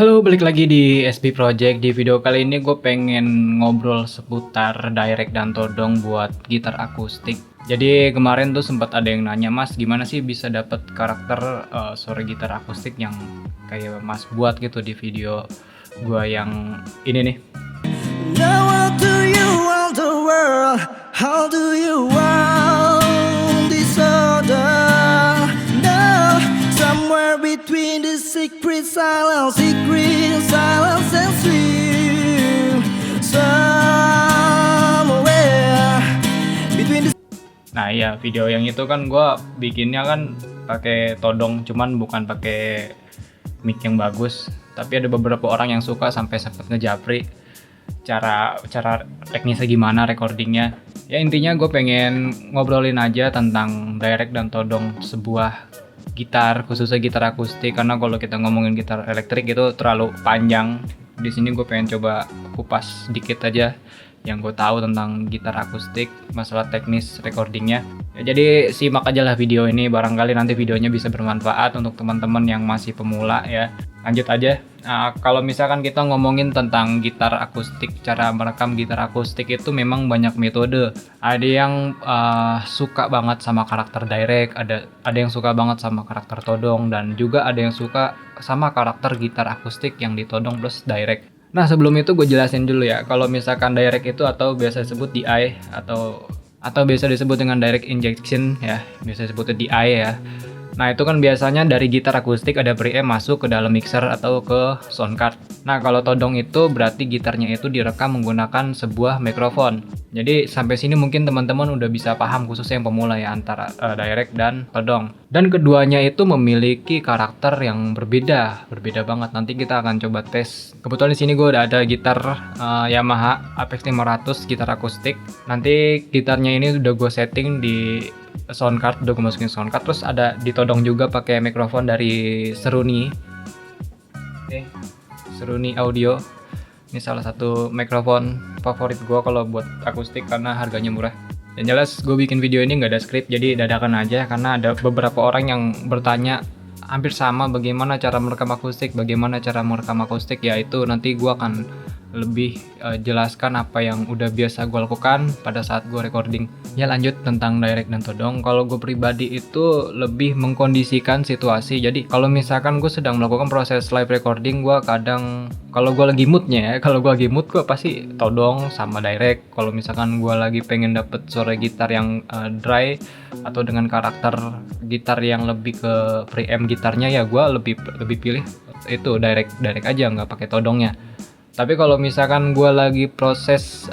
Halo, balik lagi di SB Project. Di video kali ini gue pengen ngobrol seputar direct dan todong buat gitar akustik. Jadi kemarin tuh sempat ada yang nanya, Mas, gimana sih bisa dapet karakter suara gitar akustik yang kayak Mas buat gitu di video gue yang ini nih. Now what do you want the world? How do you want disorder? No, somewhere between the secret silence and sleep. Somewhere between the. Nah iya, video yang itu kan gue bikinnya kan pakai todong, cuman bukan pakai mic yang bagus. Tapi ada beberapa orang yang suka sampai sempet ngejapri cara teknisnya gimana, recordingnya. Ya intinya gue pengen ngobrolin aja tentang direct dan todong sebuah gitar, khususnya gitar akustik, karena kalau kita ngomongin gitar elektrik itu terlalu panjang. Di sini gue pengen coba kupas sedikit aja yang gue tahu tentang gitar akustik, masalah teknis recordingnya. Ya, jadi simak aja lah video ini, barangkali nanti videonya bisa bermanfaat untuk teman-teman yang masih pemula ya. Lanjut aja. Nah, kalau misalkan kita ngomongin tentang gitar akustik, cara merekam gitar akustik itu memang banyak metode. Ada yang suka banget sama karakter direct, ada yang suka banget sama karakter todong, dan juga ada yang suka sama karakter gitar akustik yang ditodong plus direct. Nah, sebelum itu gue jelasin dulu ya. Kalau misalkan direct itu atau biasa disebut DI atau biasa disebut dengan direct injection ya, biasa disebutnya DI ya. Nah, itu kan biasanya dari gitar akustik ada preamp masuk ke dalam mixer atau ke sound card. Nah, kalau todong itu berarti gitarnya itu direkam menggunakan sebuah mikrofon. Jadi sampai sini mungkin teman-teman udah bisa paham, khususnya yang pemula ya, antara direct dan todong. Dan keduanya itu memiliki karakter yang berbeda banget. Nanti kita akan coba tes. Kebetulan di sini gue udah ada gitar Yamaha Apex 500 gitar akustik. Nanti gitarnya ini udah gue setting di sound card, udah gue masukin sound card, terus ada ditodong juga pakai mikrofon dari Seruni. Oke, Seruni Audio. Ini salah satu mikrofon favorit gue kalau buat akustik karena harganya murah. Dan jelas gue bikin video ini nggak ada skrip, jadi dadakan aja karena ada beberapa orang yang bertanya hampir sama bagaimana cara merekam akustik, yaitu nanti gue akan lebih jelaskan apa yang udah biasa gue lakukan pada saat gue recording. Ya lanjut tentang direct dan todong. Kalau gue pribadi itu lebih mengkondisikan situasi. Jadi kalau misalkan gue sedang melakukan proses live recording, gue kadang kalau gue lagi moodnya ya, kalau gue lagi mood gue pasti todong sama direct. Kalau misalkan gue lagi pengen dapet suara gitar yang dry atau dengan karakter gitar yang lebih ke preamp gitarnya, ya gue lebih pilih itu direct aja, nggak pakai todongnya. Tapi kalau misalkan gue lagi proses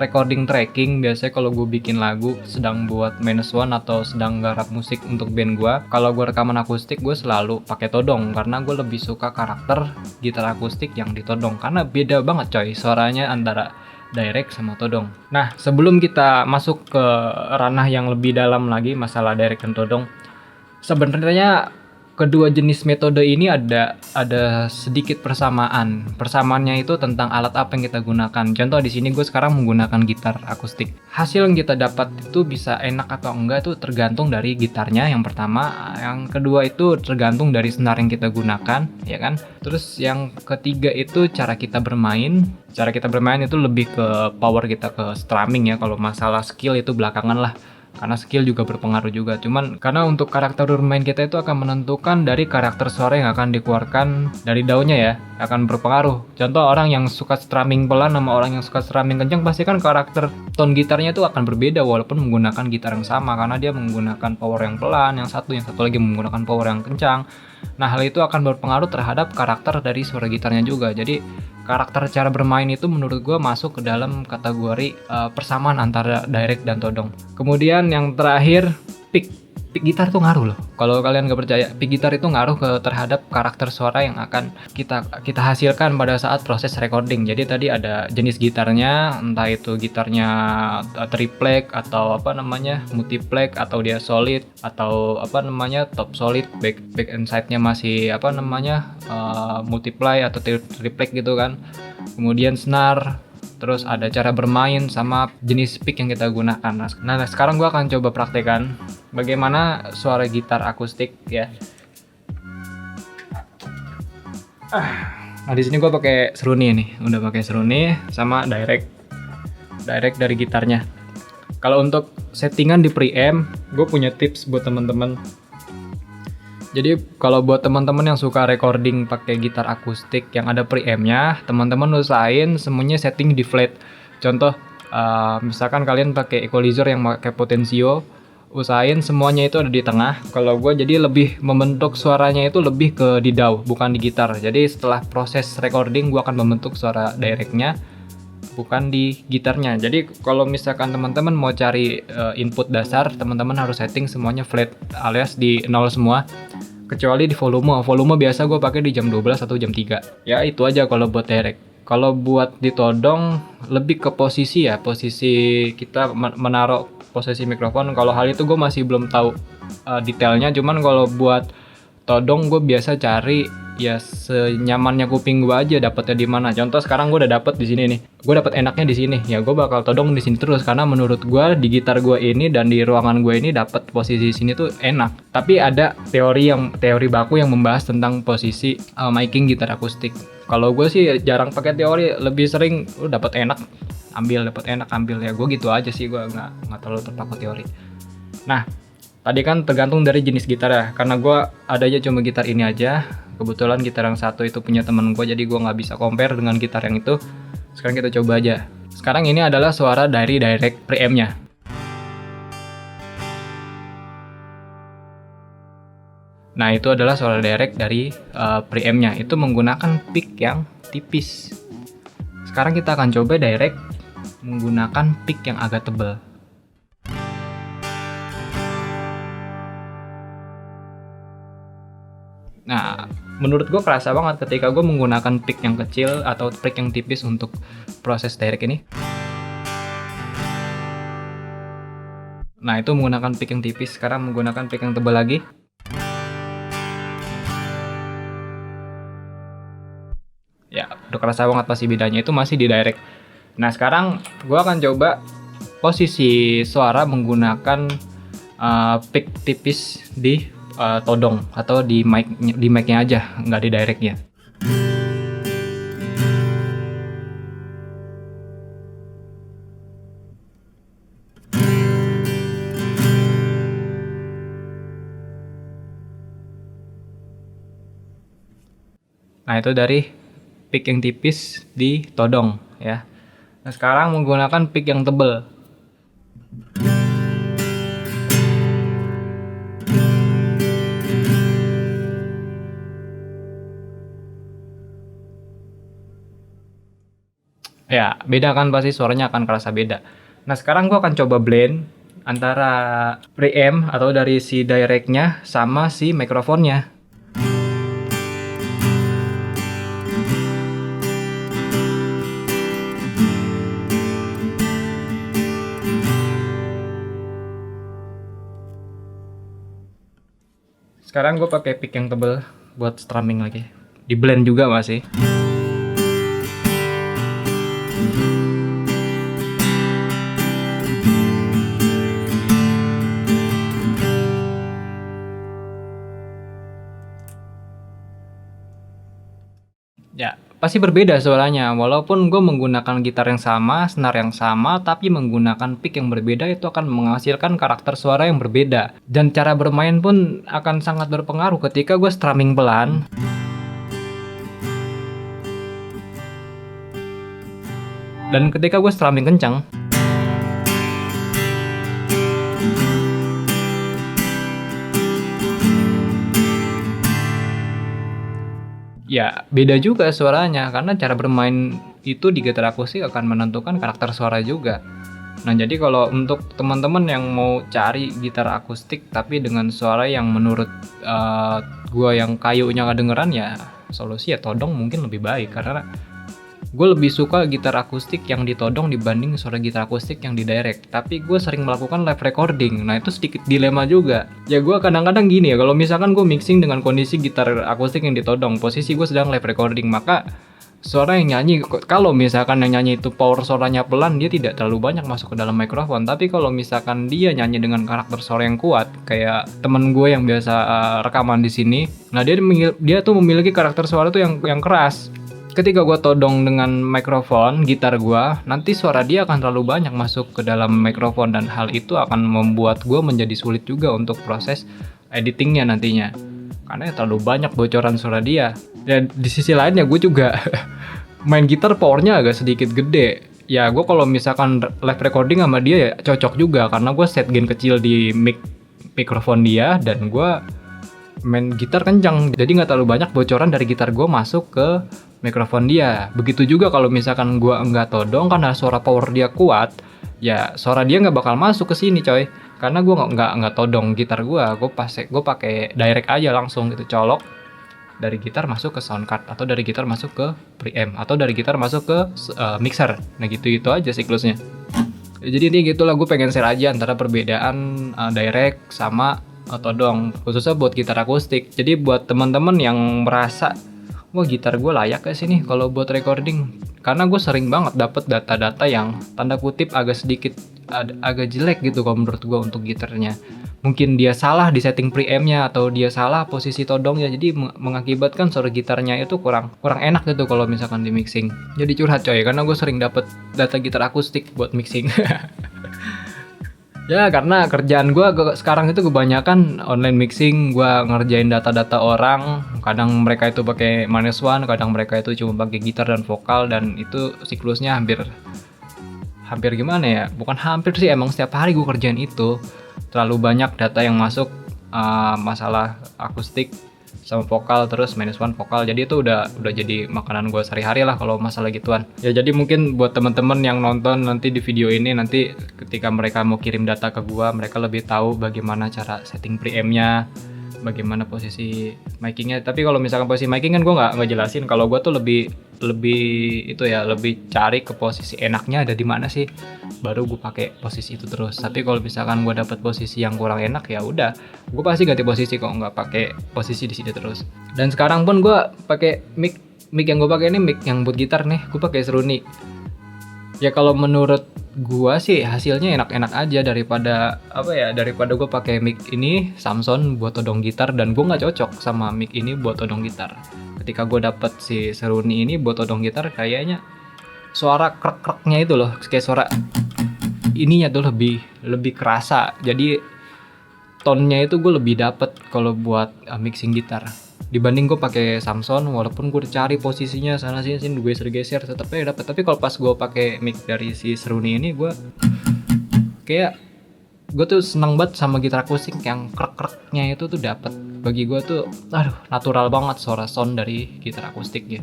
recording tracking, biasanya kalau gue bikin lagu, sedang buat minus one atau sedang garap musik untuk band gue, kalau gue rekaman akustik gue selalu pakai todong karena gue lebih suka karakter gitar akustik yang ditodong karena beda banget coy suaranya antara direct sama todong. Nah, sebelum kita masuk ke ranah yang lebih dalam lagi masalah direct dan todong, sebenarnya kedua jenis metode ini ada sedikit persamaan. Persamaannya itu tentang alat apa yang kita gunakan. Contoh di sini gue sekarang menggunakan gitar akustik. Hasil yang kita dapat itu bisa enak atau enggak itu tergantung dari gitarnya yang pertama. Yang kedua itu tergantung dari senar yang kita gunakan, ya kan? Terus yang ketiga itu cara kita bermain. Cara kita bermain itu lebih ke power kita, ke strumming ya. Kalau masalah skill itu belakangan lah, karena skill juga berpengaruh juga. Cuman karena untuk karakter bermain kita itu akan menentukan dari karakter suara yang akan dikeluarkan dari daunnya ya, akan berpengaruh. Contoh orang yang suka strumming pelan sama orang yang suka strumming kencang, pasti kan karakter tone gitarnya itu akan berbeda walaupun menggunakan gitar yang sama, karena dia menggunakan power yang pelan, yang satu lagi menggunakan power yang kencang. Nah, hal itu akan berpengaruh terhadap karakter dari suara gitarnya juga. Jadi karakter cara bermain itu menurut gue masuk ke dalam kategori persamaan antara direct dan todong. Kemudian yang terakhir, pick gitar tuh ngaruh loh. Kalau kalian gak percaya, pick gitar itu ngaruh terhadap karakter suara yang akan kita hasilkan pada saat proses recording. Jadi tadi ada jenis gitarnya, entah itu gitarnya triplek atau multiplex, atau dia solid atau top solid, back and side-nya masih multiply atau triplek gitu kan. Kemudian snare, terus ada cara bermain sama jenis pick yang kita gunakan. Nah, sekarang gue akan coba praktekkan bagaimana suara gitar akustik ya. Nah di sini gue pakai Seruni nih, udah pakai Seruni sama direct dari gitarnya. Kalau untuk settingan di preamp, gue punya tips buat teman-teman. Jadi kalau buat teman-teman yang suka recording pakai gitar akustik yang ada preampnya, teman-teman usahain semuanya setting di flat. Contoh, misalkan kalian pakai equalizer yang pakai potensio, usahain semuanya itu ada di tengah. Kalau gue jadi lebih membentuk suaranya itu lebih ke di DAW, bukan di gitar. Jadi setelah proses recording, gue akan membentuk suara directnya, bukan di gitarnya. Jadi kalau misalkan teman-teman mau cari input dasar, teman-teman harus setting semuanya flat alias di nol semua. Kecuali di volume biasa gue pakai di jam 12 atau jam 3. Ya itu aja kalau buat direct. Kalau buat ditodong lebih ke posisi ya, posisi kita menaruh posisi mikrofon. Kalau hal itu gue masih belum tahu detailnya. Cuman kalau buat todong gue biasa cari ya senyamannya kuping gue aja, dapetnya di mana. Contoh sekarang gue udah dapet di sini nih, gue dapet enaknya di sini, ya gue bakal todong di sini terus karena menurut gue di gitar gue ini dan di ruangan gue ini dapet posisi sini tuh enak. Tapi ada teori baku yang membahas tentang posisi miking gitar akustik. Kalau gue sih jarang pakai teori, lebih sering dapet enak ambil ya, gue gitu aja sih, gue nggak terlalu terpaku teori. Nah tadi kan tergantung dari jenis gitar ya, karena gue adanya cuma gitar ini aja. Kebetulan gitar yang satu itu punya temen gue, jadi gue nggak bisa compare dengan gitar yang itu. Sekarang kita coba aja. Sekarang ini adalah suara dari direct preampnya. Nah itu adalah suara direct dari preampnya. Itu menggunakan pick yang tipis. Sekarang kita akan coba direct menggunakan pick yang agak tebal. Nah, menurut gue kerasa banget ketika gue menggunakan pick yang kecil atau pick yang tipis untuk proses direct ini. Nah, itu menggunakan pick yang tipis, sekarang menggunakan pick yang tebal lagi. Ya, udah kerasa banget pasti bedanya, itu masih di direct. Nah, sekarang gue akan coba posisi suara menggunakan pick tipis di todong atau di mic-nya aja, nggak di direct-nya. Nah itu dari pick yang tipis di todong ya. Nah sekarang menggunakan pick yang tebal. Ya, beda kan, pasti suaranya akan kerasa beda. Nah, sekarang gue akan coba blend antara preamp atau dari si direct-nya sama si mikrofonnya. Sekarang gue pakai pick yang tebel buat strumming lagi. Di blend juga masih. Ya, pasti berbeda suaranya. Walaupun gue menggunakan gitar yang sama, senar yang sama, tapi menggunakan pick yang berbeda itu akan menghasilkan karakter suara yang berbeda. Dan cara bermain pun akan sangat berpengaruh ketika gue strumming pelan. Dan ketika gue strumming kencang. Ya, beda juga suaranya karena cara bermain itu di gitar akustik akan menentukan karakter suara juga. Nah, jadi kalau untuk teman-teman yang mau cari gitar akustik tapi dengan suara yang menurut gua yang kayunya kedengeran, ya solusi ya todong mungkin lebih baik karena gue lebih suka gitar akustik yang ditodong dibanding suara gitar akustik yang di direct. Tapi gue sering melakukan live recording, nah itu sedikit dilema juga. Ya gue kadang-kadang gini ya, kalau misalkan gue mixing dengan kondisi gitar akustik yang ditodong, posisi gue sedang live recording, maka suara yang nyanyi, kalau misalkan yang nyanyi itu power suaranya pelan, dia tidak terlalu banyak masuk ke dalam mikrofon. Tapi kalau misalkan dia nyanyi dengan karakter suara yang kuat, kayak temen gue yang biasa rekaman di sini, nah dia tuh memiliki karakter suara tuh yang keras. Ketika gue todong dengan mikrofon gitar gue, nanti suara dia akan terlalu banyak masuk ke dalam mikrofon, dan hal itu akan membuat gue menjadi sulit juga untuk proses editingnya nantinya, karena terlalu banyak bocoran suara dia. Dan di sisi lainnya gue juga main gitar powernya agak sedikit gede. Ya gue kalau misalkan live recording sama dia ya cocok juga, karena gue set gain kecil di mikrofon dia, dan gue main gitar kencang, jadi nggak terlalu banyak bocoran dari gitar gue masuk ke mikrofon dia. Begitu juga kalau misalkan gue nggak todong, karena suara power dia kuat, ya suara dia nggak bakal masuk ke sini coy, karena gue nggak todong gitar gue pakai direct aja langsung gitu, colok dari gitar masuk ke sound card, atau dari gitar masuk ke preamp, atau dari gitar masuk ke mixer. Nah gitu aja siklusnya. Jadi ini gitulah, gue pengen share aja antara perbedaan direct sama todong, khususnya buat gitar akustik. Jadi buat teman-teman yang merasa, wah gitar gue layak gak sih nih kalau buat recording, karena gue sering banget dapet data-data yang tanda kutip agak jelek gitu kalau menurut gue untuk gitarnya. Mungkin dia salah di setting preampnya, atau dia salah posisi todongnya, jadi mengakibatkan suara gitarnya itu kurang enak gitu kalau misalkan di mixing. Jadi curhat coy, karena gue sering dapet data gitar akustik buat mixing. Ya karena kerjaan gue sekarang itu kebanyakan online mixing, gue ngerjain data-data orang. Kadang mereka itu pakai -1, kadang mereka itu cuma pakai gitar dan vokal, dan itu siklusnya hampir gimana ya? Bukan hampir sih, emang setiap hari gue kerjain itu. Terlalu banyak data yang masuk, masalah akustik sama vokal, terus -1 vokal. Jadi itu udah jadi makanan gue sehari-hari lah kalau masalah gituan. Ya jadi mungkin buat teman-teman yang nonton nanti di video ini, nanti ketika mereka mau kirim data ke gue, mereka lebih tahu bagaimana cara setting preampnya, bagaimana posisi micingnya. Tapi kalau misalkan posisi miking kan gue nggak jelasin. Kalau gue tuh lebih cari ke posisi enaknya ada di mana sih, baru gue pakai posisi itu terus. Tapi kalau misalkan gue dapet posisi yang kurang enak, ya udah gue pasti ganti posisi kok, nggak pakai posisi di sini terus. Dan sekarang pun gue pakai mic yang gue pakai ini, mic yang buat gitar nih, gue pakai Seruni. Ya kalau menurut gue sih hasilnya enak-enak aja daripada gue pakai mic ini Samson buat todong gitar, dan gue nggak cocok sama mic ini buat todong gitar. Ketika gue dapet si Seruni ini buat todong gitar, kayaknya suara krek-kreknya itu loh, kayak suara ininya tuh lebih kerasa. Jadi tone-nya itu gue lebih dapet kalau buat mixing gitar dibanding gue pakai Samson. Walaupun gue cari posisinya sana sini gue geser tetap aja dapet. Tapi kalau pas gue pakai mic dari si Seruni ini, gue tuh seneng banget sama gitar akustik yang krek-kreknya itu tuh dapet. Bagi gue tuh natural banget suara sound dari gitar akustiknya,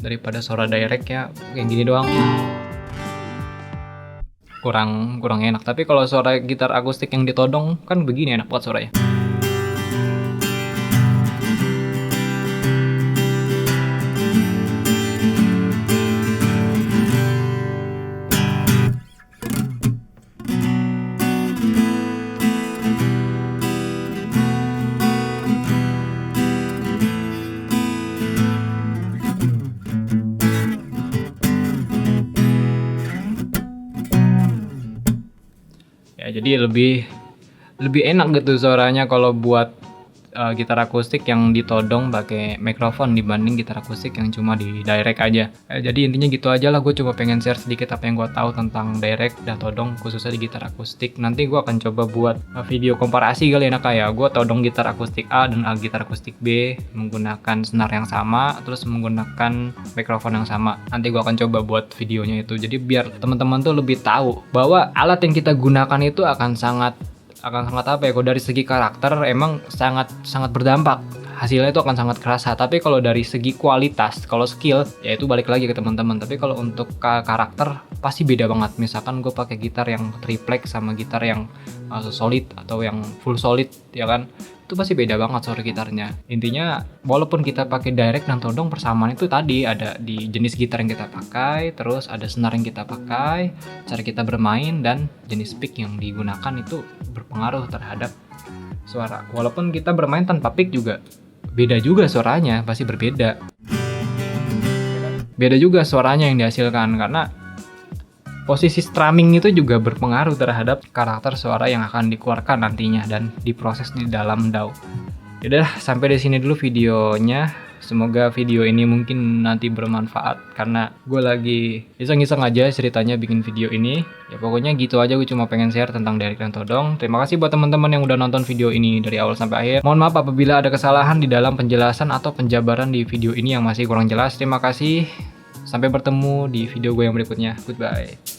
daripada suara direct ya kayak gini doang kurang enak. Tapi kalau suara gitar akustik yang ditodong kan begini enak banget suaranya. Ya jadi lebih enak gitu suaranya kalau buat gitar akustik yang ditodong pakai mikrofon dibanding gitar akustik yang cuma di direct aja. Jadi intinya gitu aja lah, gue cuma pengen share sedikit apa yang gue tahu tentang direct dan todong khususnya di gitar akustik. Nanti gue akan coba buat video komparasi kali enak kayak gue todong gitar akustik A dan gitar akustik B menggunakan senar yang sama, terus menggunakan mikrofon yang sama. Nanti gue akan coba buat videonya itu. Jadi biar teman-teman tuh lebih tahu bahwa alat yang kita gunakan itu akan sangat apa ya, kalau dari segi karakter emang sangat berdampak, hasilnya itu akan sangat kerasa. Tapi kalau dari segi kualitas, kalau skill ya itu balik lagi ke teman-teman. Tapi kalau untuk karakter pasti beda banget. Misalkan gue pakai gitar yang triplek sama gitar yang solid atau yang full solid, ya kan, itu pasti beda banget suara gitarnya. Intinya walaupun kita pakai direct dan todong, persamaan itu tadi ada di jenis gitar yang kita pakai, terus ada senar yang kita pakai, cara kita bermain, dan jenis pick yang digunakan itu berpengaruh terhadap suara. Walaupun kita bermain tanpa pick juga beda juga suaranya, pasti berbeda beda juga suaranya yang dihasilkan, karena posisi strumming itu juga berpengaruh terhadap karakter suara yang akan dikeluarkan nantinya dan diproses di dalam DAW. Yaudah, sampai di sini dulu videonya. Semoga video ini mungkin nanti bermanfaat, karena gue lagi iseng-iseng aja ceritanya bikin video ini. Ya pokoknya gitu aja, gue cuma pengen share tentang Derek dan Todong. Terima kasih buat teman-teman yang udah nonton video ini dari awal sampai akhir. Mohon maaf apabila ada kesalahan di dalam penjelasan atau penjabaran di video ini yang masih kurang jelas. Terima kasih. Sampai bertemu di video gue yang berikutnya. Goodbye.